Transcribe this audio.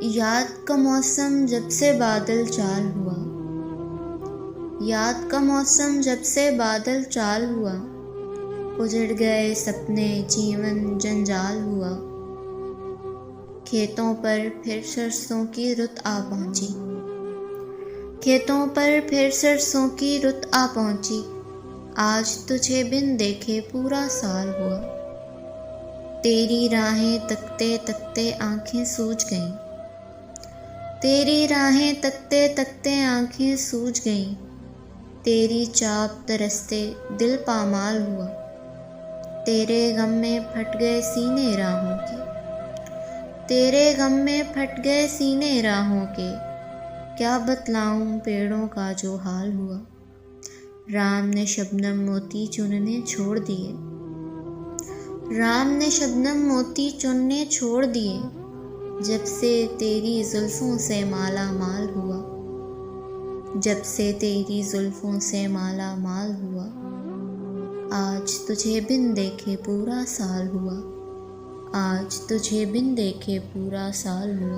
याद का मौसम जब से बादल चाल हुआ, याद का मौसम जब से बादल चाल हुआ, उजड़ गए सपने जीवन जंजाल हुआ। खेतों पर फिर सरसों की रुत आ पहुंची, खेतों पर फिर सरसों की रुत आ पहुंची। आज तुझे बिन देखे पूरा साल हुआ। तेरी राहें तकते तकते आंखें सूज गईं, तेरी राहें तकते तकते आंखें सूज गईं। तेरी चाप तरसते दिल पामाल हुआ। तेरे गम में फट गए सीने राहों के, तेरे गम में फट गए सीने राहों के। क्या बतलाऊं पेड़ों का जो हाल हुआ। राम ने शबनम मोती चुनने छोड़ दिए, राम ने शबनम मोती चुनने छोड़ दिए। जब से तेरी जुल्फों से माला माल हुआ, जब से तेरी जुल्फों से माला माल हुआ। आज तुझे बिन देखे पूरा साल हुआ, आज तुझे बिन देखे पूरा साल हुआ।